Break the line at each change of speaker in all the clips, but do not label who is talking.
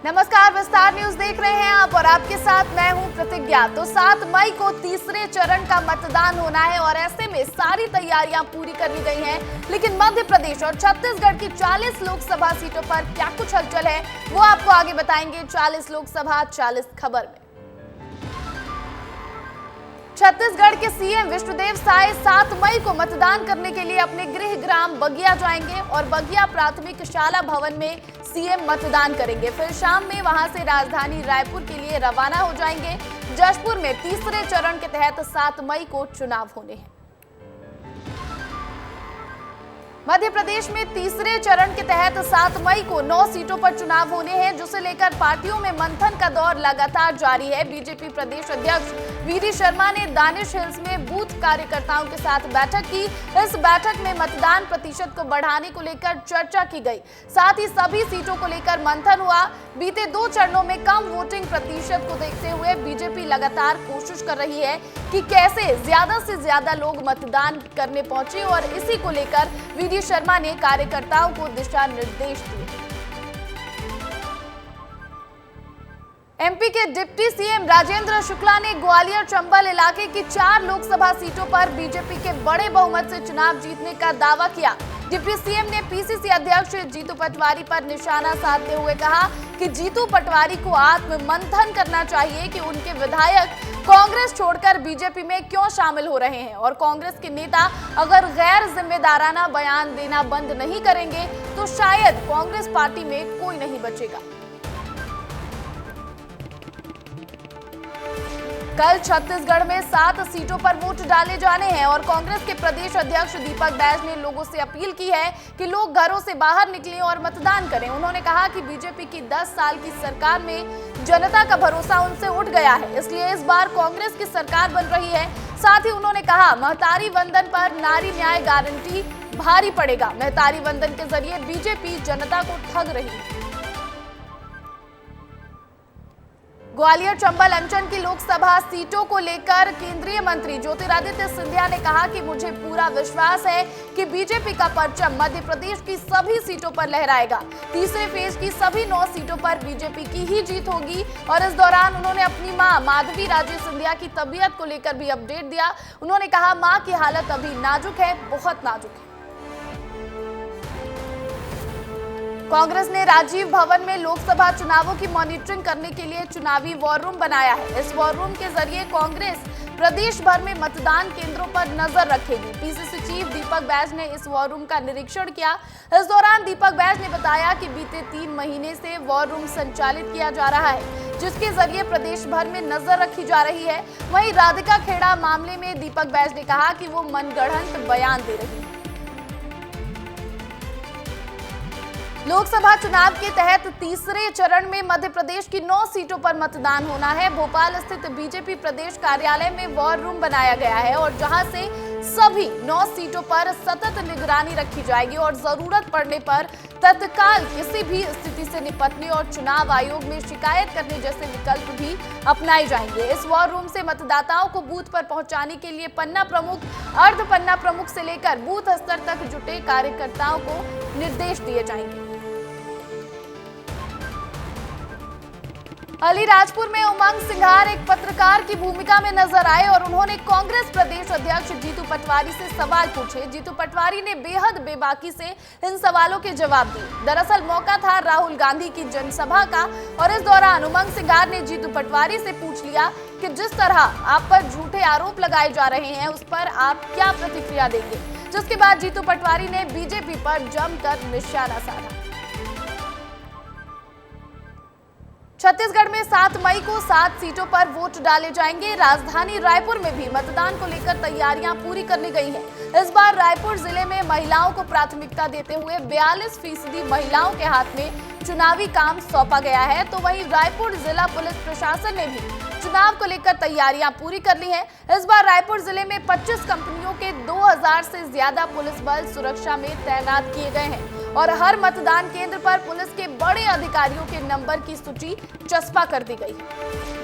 नमस्कार, विस्तार न्यूज देख रहे हैं आप और आपके साथ मैं हूं प्रतिज्ञा। तो 7 मई को तीसरे चरण का मतदान होना है और ऐसे में सारी तैयारियां पूरी कर ली गई हैं। लेकिन मध्य प्रदेश और छत्तीसगढ़ की 40 लोकसभा सीटों पर क्या कुछ हलचल है वो आपको आगे बताएंगे 40 लोकसभा 40 खबर में। छत्तीसगढ़ के सीएम विष्णुदेव साय 7 मई को मतदान करने के लिए अपने गृह ग्राम बगिया जाएंगे और बगिया प्राथमिक शाला भवन में सीएम मतदान करेंगे। फिर शाम में वहां से राजधानी रायपुर के लिए रवाना हो जाएंगे। जशपुर में तीसरे चरण के तहत 7 मई को चुनाव होने हैं। मध्य प्रदेश में तीसरे चरण के तहत 7 मई को 9 सीटों पर चुनाव होने हैं, जिसे लेकर पार्टियों में मंथन का दौर लगातार जारी है। बीजेपी प्रदेश अध्यक्ष वीडी शर्मा ने दानिश हिल्स में बूथ कार्यकर्ताओं के साथ बैठक की। इस बैठक में मतदान प्रतिशत को बढ़ाने को लेकर चर्चा की गई, साथ ही सभी सीटों को लेकर मंथन हुआ। बीते 2 चरणों में कम वोटिंग प्रतिशत को देखते हुए बीजेपी लगातार कोशिश कर रही है कि कैसे ज्यादा से ज्यादा लोग मतदान करने पहुंचे और इसी को लेकर वीडी शर्मा ने कार्यकर्ताओं को दिशा निर्देश दिए। एमपी के डिप्टी सीएम राजेंद्र शुक्ला ने ग्वालियर चंबल इलाके की 4 लोकसभा सीटों पर बीजेपी के बड़े बहुमत से चुनाव जीतने का दावा किया। डिप्टी सीएम ने पीसीसी अध्यक्ष जीतू पटवारी पर निशाना साधते हुए कहा कि जीतू पटवारी को आत्ममंथन करना चाहिए कि उनके विधायक कांग्रेस छोड़कर बीजेपी में क्यों शामिल हो रहे हैं और कांग्रेस के नेता अगर गैर जिम्मेदाराना बयान देना बंद नहीं करेंगे तो शायद कांग्रेस पार्टी में कोई नहीं बचेगा। कल छत्तीसगढ़ में 7 सीटों पर वोट डाले जाने हैं और कांग्रेस के प्रदेश अध्यक्ष दीपक बैज ने लोगों से अपील की है कि लोग घरों से बाहर निकलें और मतदान करें। उन्होंने कहा कि बीजेपी की 10 साल की सरकार में जनता का भरोसा उनसे उठ गया है, इसलिए इस बार कांग्रेस की सरकार बन रही है। साथ ही उन्होंने कहा महतारी वंदन पर नारी न्याय गारंटी भारी पड़ेगा। महतारी वंदन के जरिए बीजेपी जनता को ठग रही है। ग्वालियर चंबल अंचल की लोकसभा सीटों को लेकर केंद्रीय मंत्री ज्योतिरादित्य सिंधिया ने कहा कि मुझे पूरा विश्वास है कि बीजेपी का परचम मध्य प्रदेश की सभी सीटों पर लहराएगा। तीसरे फेज की सभी 9 सीटों पर बीजेपी की ही जीत होगी। और इस दौरान उन्होंने अपनी मां माधवी राजे सिंधिया की तबीयत को लेकर भी अपडेट दिया। उन्होंने कहा मां की हालत अभी नाजुक है, बहुत नाजुक है। कांग्रेस ने राजीव भवन में लोकसभा चुनावों की मॉनिटरिंग करने के लिए चुनावी वॉर रूम बनाया है। इस वॉर रूम के जरिए कांग्रेस प्रदेश भर में मतदान केंद्रों पर नजर रखेगी। पीसीसी चीफ दीपक बैज ने इस वॉर रूम का निरीक्षण किया। इस दौरान दीपक बैज ने बताया कि बीते 3 महीने से वॉर रूम संचालित किया जा रहा है, जिसके जरिए प्रदेश भर में नजर रखी जा रही है। वहीं राधिका खेड़ा मामले में दीपक बैज ने कहा कि वो मनगढ़ंत बयान दे रही है। लोकसभा चुनाव के तहत तीसरे चरण में मध्य प्रदेश की 9 सीटों पर मतदान होना है। भोपाल स्थित बीजेपी प्रदेश कार्यालय में वॉर रूम बनाया गया है और जहां से सभी 9 सीटों पर सतत निगरानी रखी जाएगी और जरूरत पड़ने पर तत्काल किसी भी स्थिति से निपटने और चुनाव आयोग में शिकायत करने जैसे विकल्प भी अपनाए जाएंगे। इस वॉर रूम से मतदाताओं को बूथ पर पहुंचाने के लिए पन्ना प्रमुख, अर्ध पन्ना प्रमुख से लेकर बूथ स्तर तक जुटे कार्यकर्ताओं को निर्देश दिए जाएंगे। अलीराजपुर में उमंग सिंघार एक पत्रकार की भूमिका में नजर आए और उन्होंने कांग्रेस प्रदेश अध्यक्ष जीतू पटवारी से सवाल पूछे। जीतू पटवारी ने बेहद बेबाकी से इन सवालों के जवाब दिए। दरअसल मौका था राहुल गांधी की जनसभा का और इस दौरान उमंग सिंघार ने जीतू पटवारी से पूछ लिया कि जिस तरह आप पर झूठे आरोप लगाए जा रहे हैं उस पर आप क्या प्रतिक्रिया देंगे, जिसके बाद जीतू पटवारी ने बीजेपी पर जमकर निशाना साधा। छत्तीसगढ़ में 7 मई को 7 सीटों पर वोट डाले जाएंगे। राजधानी रायपुर में भी मतदान को लेकर तैयारियां पूरी कर ली गई हैं। इस बार रायपुर जिले में महिलाओं को प्राथमिकता देते हुए 42% महिलाओं के हाथ में चुनावी काम सौंपा गया है। तो वहीं रायपुर जिला पुलिस प्रशासन ने भी चुनाव को लेकर तैयारियां पूरी कर ली हैं। इस बार रायपुर जिले में 25 कंपनियों के 2000 से ज्यादा पुलिस बल सुरक्षा में तैनात किए गए हैं और हर मतदान केंद्र पर पुलिस के बड़े अधिकारियों के नंबर की सूची चस्पा कर दी गई है।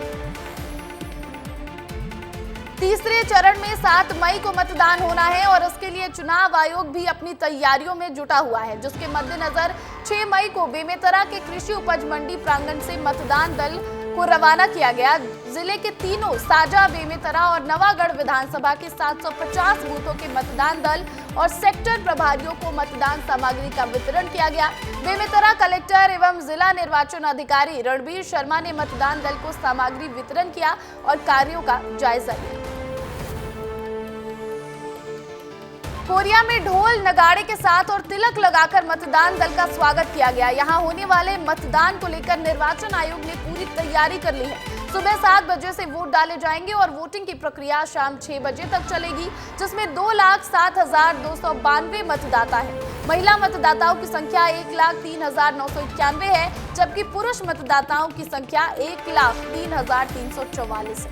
तीसरे चरण में 7 मई को मतदान होना है और इसके लिए चुनाव आयोग भी अपनी तैयारियों में जुटा हुआ है, जिसके मद्देनजर 6 मई को बेमेतरा के कृषि उपज मंडी प्रांगण से मतदान दल को रवाना किया गया। जिले के तीनों साजा, बेमेतरा और नवागढ़ विधानसभा के 750 बूथों के मतदान दल और सेक्टर प्रभारियों को मतदान सामग्री का वितरण किया गया। बेमेतरा कलेक्टर एवं जिला निर्वाचन अधिकारी रणबीर शर्मा ने मतदान दल को सामग्री वितरण किया और कार्यों का जायजा लिया। कोरिया में ढोल नगाड़े के साथ और तिलक लगाकर मतदान दल का स्वागत किया गया। यहां होने वाले मतदान को लेकर निर्वाचन आयोग ने पूरी तैयारी कर ली है। सुबह 7 बजे से वोट डाले जाएंगे और वोटिंग की प्रक्रिया शाम 6 बजे तक चलेगी, जिसमें 2,07,292 मतदाता है। महिला मतदाताओं की संख्या 1,03,991 है, जबकि पुरुष मतदाताओं की संख्या 1,03,344 है।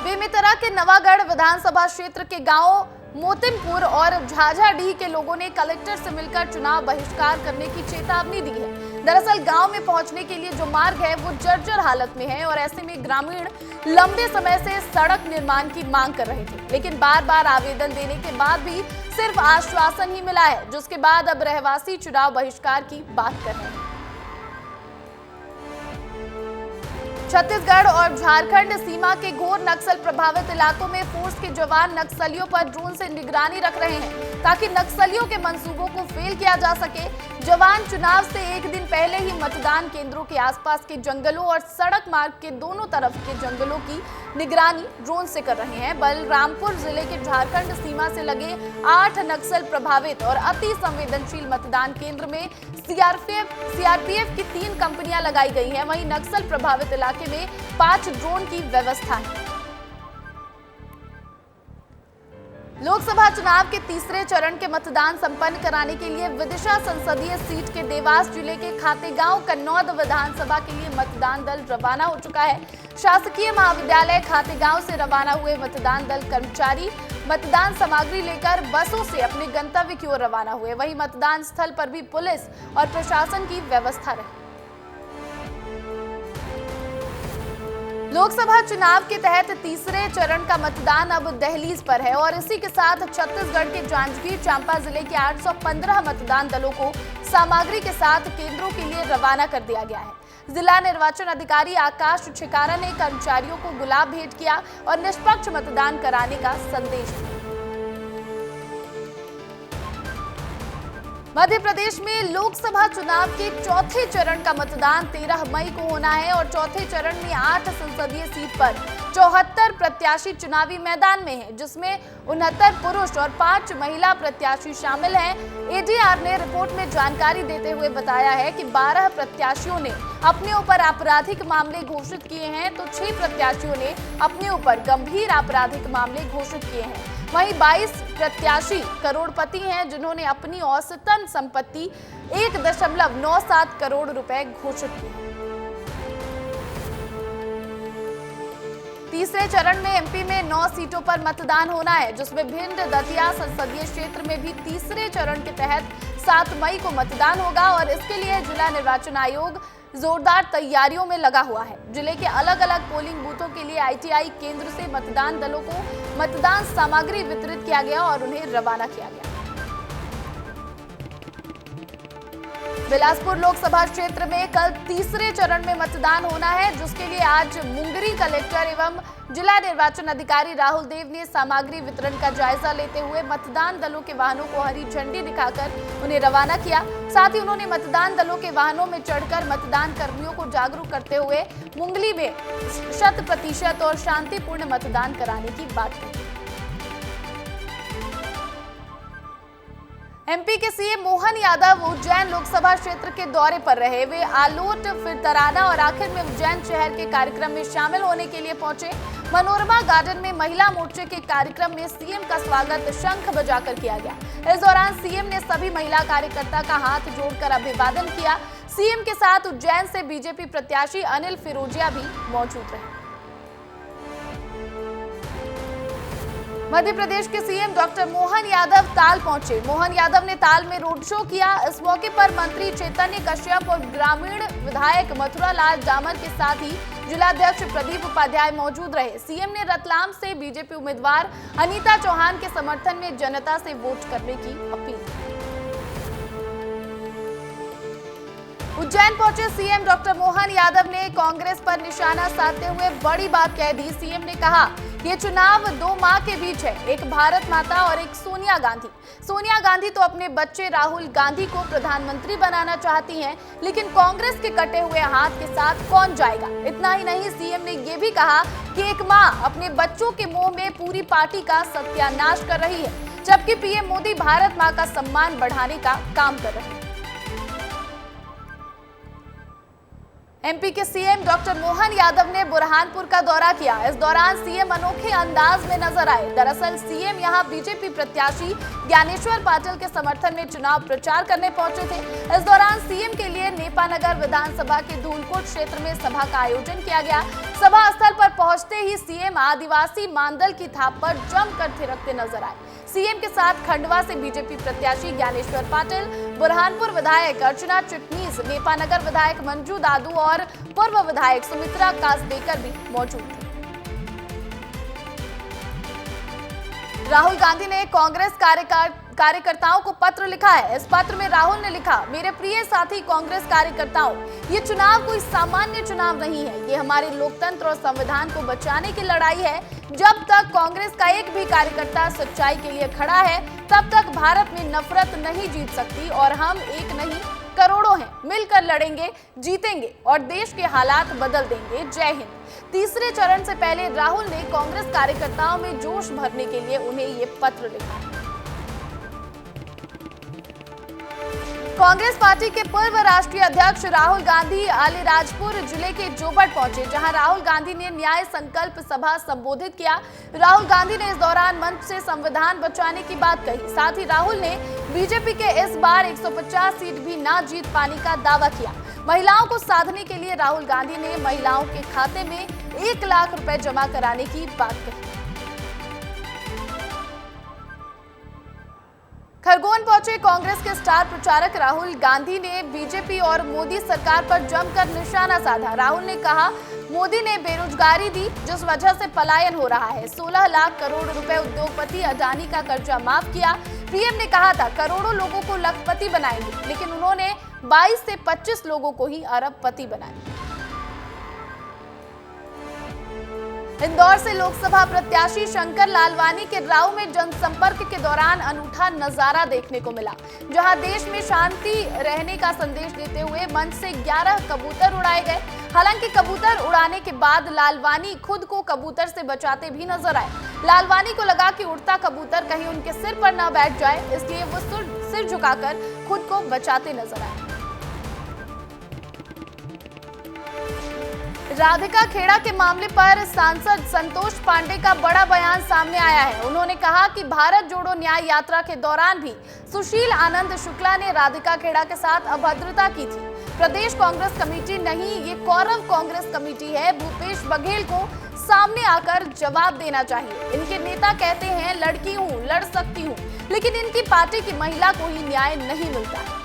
बेमेतरा के नवागढ़ विधानसभा क्षेत्र के गांव मोतिनपुर और झाझाडीह के लोगों ने कलेक्टर से मिलकर चुनाव बहिष्कार करने की चेतावनी दी है। दरअसल गांव में पहुंचने के लिए जो मार्ग है वो जर्जर हालत में है और ऐसे में ग्रामीण लंबे समय से सड़क निर्माण की मांग कर रहे थे, लेकिन बार बार आवेदन देने के बाद भी सिर्फ आश्वासन ही मिला है, जिसके बाद अब रहवासी चुनाव बहिष्कार की बात कर रहे हैं। छत्तीसगढ़ और झारखंड सीमा के घोर नक्सल प्रभावित इलाकों में फोर्स के जवान नक्सलियों पर ड्रोन से निगरानी रख रहे हैं, ताकि नक्सलियों के मंसूबों को फेल किया जा सके। जवान चुनाव से एक दिन पहले ही मतदान केंद्रों के आसपास के जंगलों और सड़क मार्ग के दोनों तरफ के जंगलों की निगरानी ड्रोन से कर रहे हैं। बलरामपुर जिले के झारखंड सीमा से लगे 8 नक्सल प्रभावित और अति संवेदनशील मतदान केंद्र में सीआरपीएफ की 3 कंपनियां लगाई गई हैं। वहीं नक्सल प्रभावित इलाके में 5 ड्रोन की व्यवस्था है। लोकसभा चुनाव के तीसरे चरण के मतदान संपन्न कराने के लिए विदिशा संसदीय सीट के देवास जिले के खातेगांव कन्नौद विधानसभा के लिए मतदान दल रवाना हो चुका है। शासकीय महाविद्यालय खातेगांव से रवाना हुए मतदान दल कर्मचारी मतदान सामग्री लेकर बसों से अपने गंतव्य की ओर रवाना हुए। वहीं मतदान स्थल पर भी पुलिस और प्रशासन की व्यवस्था रही। लोकसभा चुनाव के तहत तीसरे चरण का मतदान अब दहलीज पर है और इसी के साथ छत्तीसगढ़ के जांजगीर चांपा जिले के 815 मतदान दलों को सामग्री के साथ केंद्रों के लिए रवाना कर दिया गया है। जिला निर्वाचन अधिकारी आकाश छिकारा ने कर्मचारियों को गुलाब भेंट किया और निष्पक्ष मतदान कराने का संदेश दिया। मध्य प्रदेश में लोकसभा चुनाव के चौथे चरण का मतदान 13 मई को होना है और चौथे चरण में 8 संसदीय सीट पर 74 प्रत्याशी चुनावी मैदान में हैं, जिसमें 69 पुरुष और 5 महिला प्रत्याशी शामिल हैं। एडीआर ने रिपोर्ट में जानकारी देते हुए बताया है कि 12 प्रत्याशियों ने अपने ऊपर आपराधिक मामले घोषित किए हैं, तो 6 प्रत्याशियों ने अपने ऊपर गंभीर आपराधिक मामले घोषित किए हैं। वहीं 22 प्रत्याशी करोड़पति हैं, जिन्होंने अपनी औसतन संपत्ति 1.97 करोड़ रुपए घोषित की है। तीसरे चरण में एमपी में 9 सीटों पर मतदान होना है, जिसमें भिंड दतिया संसदीय क्षेत्र में भी तीसरे चरण के तहत 7 मई को मतदान होगा और इसके लिए जिला निर्वाचन आयोग जोरदार तैयारियों में लगा हुआ है। जिले के अलग अलग पोलिंग बूथों के लिए आईटीआई केंद्र से मतदान दलों को मतदान सामग्री वितरित किया गया और उन्हें रवाना किया गया। बिलासपुर लोकसभा क्षेत्र में कल तीसरे चरण में मतदान होना है, जिसके लिए आज मुंगरी कलेक्टर एवं जिला निर्वाचन अधिकारी राहुल देव ने सामग्री वितरण का जायजा लेते हुए मतदान दलों के वाहनों को हरी झंडी दिखाकर उन्हें रवाना किया। साथ ही उन्होंने मतदान दलों के वाहनों में चढ़कर मतदान कर्मियों को जागरूक करते हुए मुंगली में 100% और शांतिपूर्ण मतदान कराने की बात कही। एमपी के सीएम मोहन यादव उज्जैन लोकसभा क्षेत्र के दौरे पर रहे। वे आलोट, फिर तराना और आखिर में उज्जैन शहर के कार्यक्रम में शामिल होने के लिए पहुंचे। मनोरमा गार्डन में महिला मोर्चे के कार्यक्रम में सीएम का स्वागत शंख बजाकर किया गया। इस दौरान सीएम ने सभी महिला कार्यकर्ता का हाथ जोड़कर अभिवादन किया। सीएम के साथ उज्जैन से बीजेपी प्रत्याशी अनिल फिरोजिया भी मौजूद रहे। मध्य प्रदेश के सीएम डॉक्टर मोहन यादव ताल पहुंचे। मोहन यादव ने ताल में रोड शो किया। इस मौके पर मंत्री चैतन्य कश्यप और ग्रामीण विधायक मथुरा लाल जामर के साथ ही जिलाध्यक्ष प्रदीप उपाध्याय मौजूद रहे। सीएम ने रतलाम से बीजेपी उम्मीदवार अनीता चौहान के समर्थन में जनता से वोट करने की अपील की। उज्जैन पहुंचे सीएम डॉक्टर मोहन यादव ने कांग्रेस पर निशाना साधते हुए बड़ी बात कह दी। सीएम ने कहा कि ये चुनाव दो मां के बीच है, एक भारत माता और एक सोनिया गांधी। सोनिया गांधी तो अपने बच्चे राहुल गांधी को प्रधानमंत्री बनाना चाहती हैं, लेकिन कांग्रेस के कटे हुए हाथ के साथ कौन जाएगा। इतना ही नहीं, सीएम ने ये भी कहा कि एक मां अपने बच्चों के मुंह में पूरी पार्टी का सत्यानाश कर रही है, जबकि पीएम मोदी भारत मां का सम्मान बढ़ाने का काम कर रहे हैं। एमपी के सीएम डॉक्टर मोहन यादव ने बुरहानपुर का दौरा किया। इस दौरान सीएम अनोखे अंदाज में नजर आए। दरअसल सीएम यहां बीजेपी प्रत्याशी ज्ञानेश्वर पाटिल के समर्थन में चुनाव प्रचार करने पहुंचे थे। इस दौरान सीएम के लिए नेपानगर विधानसभा के धूलकोट क्षेत्र में सभा का आयोजन किया गया। सभा स्थल पर पहुंचते ही सीएम आदिवासी मानदल की थाप पर जमकर थिरकते नजर आए। सीएम के साथ खंडवा से बीजेपी प्रत्याशी ज्ञानेश्वर पाटिल, बुरहानपुर विधायक अर्चना चिटनीस, नेपानगर विधायक मंजू दादू और पूर्व विधायक सुमित्रा कासडेकर भी मौजूद थे। राहुल गांधी ने कांग्रेस कार्यकर्ताओं को पत्र लिखा है। इस पत्र में राहुल ने लिखा, मेरे प्रिय साथी कांग्रेस कार्यकर्ताओं, ये चुनाव कोई सामान्य चुनाव नहीं है। ये हमारे लोकतंत्र और संविधान को बचाने की लड़ाई है। जब तक कांग्रेस का एक भी कार्यकर्ता सच्चाई के लिए खड़ा है, तब तक भारत में नफरत नहीं जीत सकती। और हम एक नहीं करोड़ों हैं, मिलकर लड़ेंगे, जीतेंगे और देश के हालात बदल देंगे। जय हिंद। तीसरे चरण से पहले राहुल ने कांग्रेस कार्यकर्ताओं में जोश भरने के लिए उन्हें ये पत्र लिखा। कांग्रेस पार्टी के पूर्व राष्ट्रीय अध्यक्ष राहुल गांधी अलीराजपुर जिले के जोबट पहुंचे, जहां राहुल गांधी ने न्याय संकल्प सभा संबोधित किया। राहुल गांधी ने इस दौरान मंच से संविधान बचाने की बात कही। साथ ही राहुल ने बीजेपी के इस बार 150 सीट भी ना जीत पाने का दावा किया। महिलाओं को साधने के लिए राहुल गांधी ने महिलाओं के खाते में 1 लाख रुपए जमा कराने की बात कही। खरगोन पहुंचे कांग्रेस के स्टार प्रचारक राहुल गांधी ने बीजेपी और मोदी सरकार पर जमकर निशाना साधा। राहुल ने कहा, मोदी ने बेरोजगारी दी, जिस वजह से पलायन हो रहा है। 16 लाख करोड़ रुपए उद्योगपति अडानी का कर्जा माफ किया। पीएम ने कहा था करोड़ों लोगों को लखपति बनाएंगे, लेकिन उन्होंने 22 से 25 लोगों को ही अरबपति बनाया। इंदौर से लोकसभा प्रत्याशी शंकर लालवानी के राव में जनसंपर्क के दौरान अनूठा नजारा देखने को मिला, जहां देश में शांति रहने का संदेश देते हुए मंच से 11 कबूतर उड़ाए गए। हालांकि कबूतर उड़ाने के बाद लालवानी खुद को कबूतर से बचाते भी नजर आए। लालवानी को लगा कि उड़ता कबूतर कहीं उनके सिर पर न बैठ जाए, इसलिए वो सिर झुकाकर खुद को बचाते नजर आए। राधिका खेड़ा के मामले पर सांसद संतोष पांडे का बड़ा बयान सामने आया है। उन्होंने कहा कि भारत जोड़ो न्याय यात्रा के दौरान भी सुशील आनंद शुक्ला ने राधिका खेड़ा के साथ अभद्रता की थी। प्रदेश कांग्रेस कमेटी नहीं, ये कौरव कांग्रेस कमेटी है। भूपेश बघेल को सामने आकर जवाब देना चाहिए। इनके नेता कहते हैं लड़की हूं, लड़ सकती हूं, लेकिन इनकी पार्टी की महिला को ही न्याय नहीं मिलता है।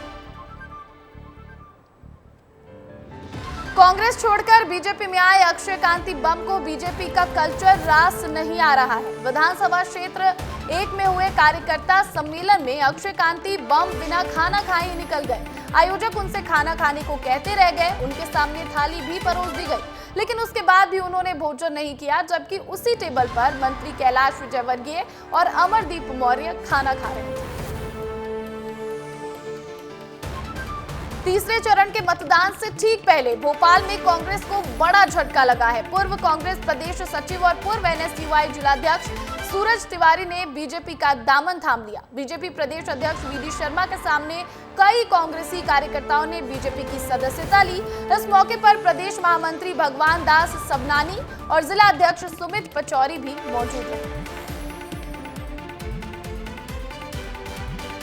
कांग्रेस छोड़कर बीजेपी में आए अक्षय कांति बम को बीजेपी का कल्चर रास नहीं आ रहा है। विधानसभा क्षेत्र 1 में हुए कार्यकर्ता सम्मेलन में अक्षय कांति बम बिना खाना खाए ही निकल गए। आयोजक उनसे खाना खाने को कहते रह गए। उनके सामने थाली भी परोस दी गई, लेकिन उसके बाद भी उन्होंने भोजन नहीं किया, जबकि उसी टेबल पर मंत्री कैलाश विजयवर्गीय और अमरदीप मौर्य खाना खा रहे थे। तीसरे चरण के मतदान से ठीक पहले भोपाल में कांग्रेस को बड़ा झटका लगा है। पूर्व कांग्रेस प्रदेश सचिव और पूर्व एनएसयूआई जिलाध्यक्ष सूरज तिवारी ने बीजेपी का दामन थाम लिया। बीजेपी प्रदेश अध्यक्ष वीडी शर्मा के सामने कई कांग्रेसी कार्यकर्ताओं ने बीजेपी की सदस्यता ली। इस मौके पर प्रदेश महामंत्री भगवान दास सबनानी और जिला अध्यक्ष सुमित पचौरी भी मौजूद रहे।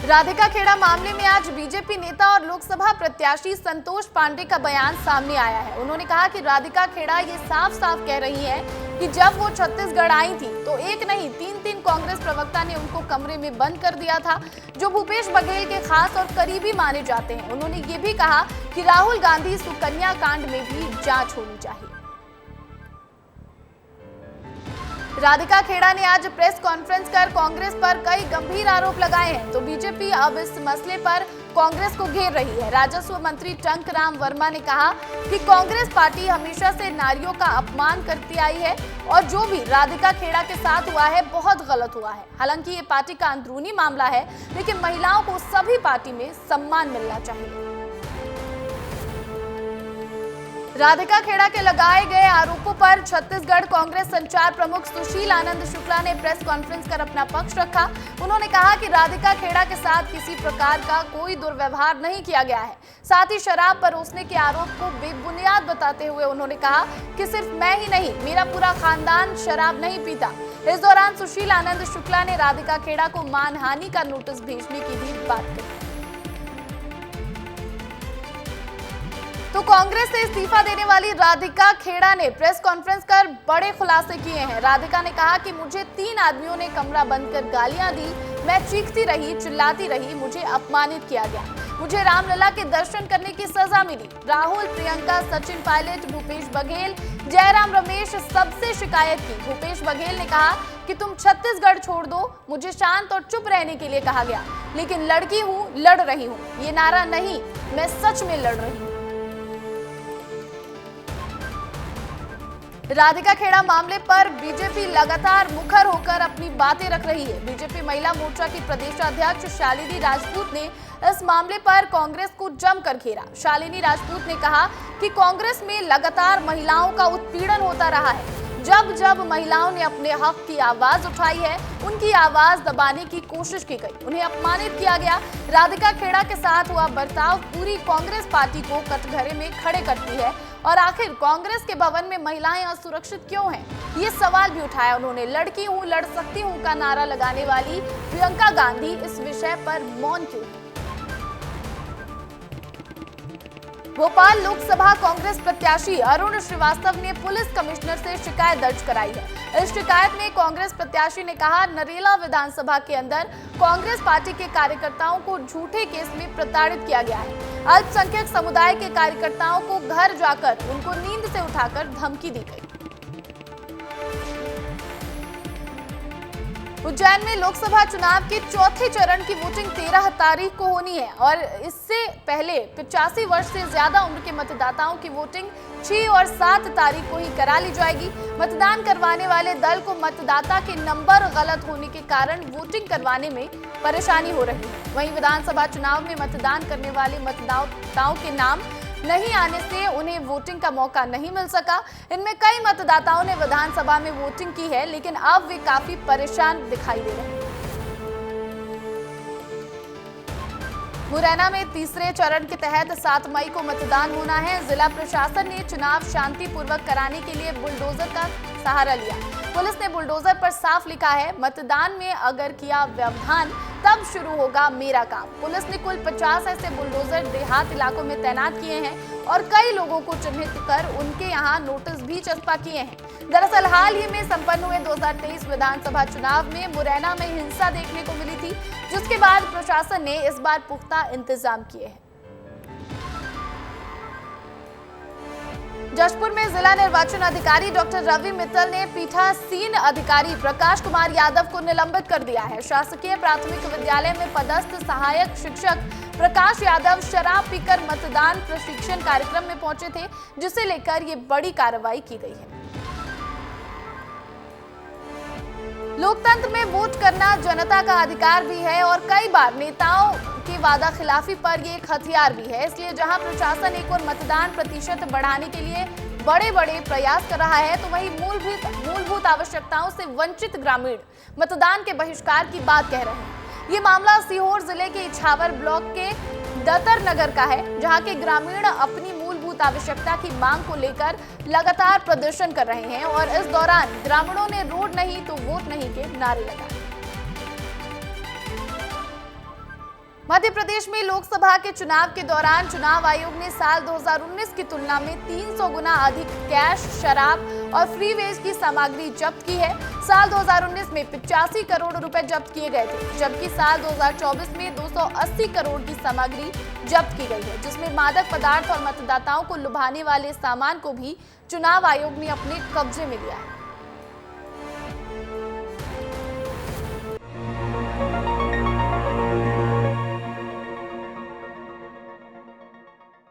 राधिका खेड़ा मामले में आज बीजेपी नेता और लोकसभा प्रत्याशी संतोष पांडे का बयान सामने आया है। उन्होंने कहा कि राधिका खेड़ा ये साफ साफ कह रही है कि जब वो छत्तीसगढ़ आई थी तो एक नहीं 3 कांग्रेस प्रवक्ता ने उनको कमरे में बंद कर दिया था, जो भूपेश बघेल के खास और करीबी माने जाते हैं। उन्होंने ये भी कहा कि राहुल गांधी सुकन्या कांड में भी जांच होनी चाहिए। राधिका खेड़ा ने आज प्रेस कॉन्फ्रेंस कर कांग्रेस पर कई गंभीर आरोप लगाए हैं, तो बीजेपी अब इस मसले पर कांग्रेस को घेर रही है। राजस्व मंत्री टंकराम वर्मा ने कहा कि कांग्रेस पार्टी हमेशा से नारियों का अपमान करती आई है और जो भी राधिका खेड़ा के साथ हुआ है बहुत गलत हुआ है। हालांकि ये पार्टी का अंदरूनी मामला है, लेकिन महिलाओं को सभी पार्टी में सम्मान मिलना चाहिए। राधिका खेड़ा के लगाए गए आरोपों पर छत्तीसगढ़ कांग्रेस संचार प्रमुख सुशील आनंद शुक्ला ने प्रेस कॉन्फ्रेंस कर अपना पक्ष रखा। उन्होंने कहा कि राधिका खेड़ा के साथ किसी प्रकार का कोई दुर्व्यवहार नहीं किया गया है। साथ ही शराब परोसने के आरोप को बेबुनियाद बताते हुए उन्होंने कहा कि सिर्फ मैं ही नहीं, मेरा पूरा खानदान शराब नहीं पीता। इस दौरान सुशील आनंद शुक्ला ने राधिका खेड़ा को मानहानि का नोटिस भेजने की भी बात कही। तो कांग्रेस से इस्तीफा देने वाली राधिका खेड़ा ने प्रेस कॉन्फ्रेंस कर बड़े खुलासे किए हैं। राधिका ने कहा कि मुझे 3 आदमियों ने कमरा बंद कर गालियां दी, मैं चीखती रही, चिल्लाती रही, मुझे अपमानित किया गया, मुझे रामलला के दर्शन करने की सजा मिली। राहुल, प्रियंका, सचिन पायलट, भूपेश बघेल, जयराम रमेश सबसे शिकायत की। भूपेश बघेल ने कहा कि तुम छत्तीसगढ़ छोड़ दो, मुझे शांत और चुप रहने के लिए कहा गया, लेकिन लड़की हूँ, लड़ रही हूँ, ये नारा नहीं, मैं सच में लड़ रही हूँ। राधिका खेड़ा मामले पर बीजेपी लगातार मुखर होकर अपनी बातें रख रही है। बीजेपी महिला मोर्चा की प्रदेशाध्यक्ष शालिनी राजपूत ने इस मामले पर कांग्रेस को जमकर घेरा। शालिनी राजपूत ने कहा कि कांग्रेस में लगातार महिलाओं का उत्पीड़न होता रहा है। जब जब महिलाओं ने अपने हक की आवाज उठाई है, उनकी आवाज दबाने की कोशिश की गई, उन्हें अपमानित किया गया। राधिका खेड़ा के साथ हुआ बर्ताव पूरी कांग्रेस पार्टी को कटघरे में खड़े करती है। और आखिर कांग्रेस के भवन में महिलाएं असुरक्षित क्यों हैं? ये सवाल भी उठाया उन्होंने। लड़की हूं, लड़ सकती हूं का नारा लगाने वाली प्रियंका गांधी इस विषय पर मौन क्यों है? भोपाल लोकसभा कांग्रेस प्रत्याशी अरुण श्रीवास्तव ने पुलिस कमिश्नर से शिकायत दर्ज कराई है। इस शिकायत में कांग्रेस प्रत्याशी ने कहा, नरेला विधानसभा के अंदर कांग्रेस पार्टी के कार्यकर्ताओं को झूठे केस में प्रताड़ित किया गया है। अल्पसंख्यक समुदाय के कार्यकर्ताओं को घर जाकर उनको नींद से उठाकर धमकी दी गई। उज्जैन में लोकसभा चुनाव के चौथे चरण की वोटिंग 13 तारीख को होनी है और इससे पहले 85 वर्ष से ज्यादा उम्र के मतदाताओं की वोटिंग 6 और 7 तारीख को ही करा ली जाएगी। मतदान करवाने वाले दल को मतदाता के नंबर गलत होने के कारण वोटिंग करवाने में परेशानी हो रही है। वहीं विधानसभा चुनाव में मतदान करने वाले मतदाताओं के नाम नहीं आने से उन्हें वोटिंग का मौका नहीं मिल सका। इनमें कई मतदाताओं ने विधानसभा में वोटिंग की है, लेकिन अब वे काफी परेशान दिखाई दे रहे हैं। मुरैना में तीसरे चरण के तहत 7 मई को मतदान होना है। जिला प्रशासन ने चुनाव शांतिपूर्वक कराने के लिए बुलडोजर का सहारा लिया। पुलिस ने बुलडोजर पर साफ लिखा है, मतदान में अगर किया व्यवधान तब शुरू होगा मेरा काम। पुलिस ने कुल 50 ऐसे बुलडोजर देहात इलाकों में तैनात किए हैं और कई लोगों को चिन्हित कर उनके यहाँ नोटिस भी चस्पा किए हैं। दरअसल हाल ही में संपन्न हुए 2023 विधानसभा चुनाव में मुरैना में हिंसा देखने को मिली थी, जिसके बाद प्रशासन ने इस बार पुख्ता इंतजाम किए हैं। जशपुर में जिला निर्वाचन अधिकारी डॉक्टर रवि मित्तल ने पीठासीन अधिकारी प्रकाश कुमार यादव को निलंबित कर दिया है। शासकीय प्राथमिक विद्यालय में पदस्थ सहायक शिक्षक प्रकाश यादव शराब पीकर मतदान प्रशिक्षण कार्यक्रम में पहुंचे थे, जिसे लेकर ये बड़ी कार्रवाई की गई है। लोकतंत्र में वोट करना जनता का अधिकार भी है और कई बार नेताओं की वादा खिलाफी पर ये एक हथियार भी है। इसलिए जहां प्रशासन एक और मतदान प्रतिशत बढ़ाने के लिए बड़े बड़े प्रयास कर रहा है, तो वहीं मूलभूत आवश्यकताओं से वंचित ग्रामीण मतदान के बहिष्कार की बात कह रहे हैं। ये मामला सीहोर जिले के इछावर ब्लॉक के दतर नगर का है, जहां के ग्रामीण अपनी मूलभूत आवश्यकता की मांग को लेकर लगातार प्रदर्शन कर रहे हैं और इस दौरान ग्रामीणों ने रोड नहीं तो वोट नहीं के नारे लगाए। मध्य प्रदेश में लोकसभा के चुनाव के दौरान चुनाव आयोग ने साल 2019 की तुलना में 300 गुना अधिक कैश, शराब और फ्री वेज की सामग्री जब्त की है। साल 2019 में 85 करोड़ रुपए जब्त किए गए थे, जबकि साल 2024 में 280 करोड़ की सामग्री जब्त की गई है, जिसमें मादक पदार्थ और मतदाताओं को लुभाने वाले सामान को भी चुनाव आयोग ने अपने कब्जे में लिया है।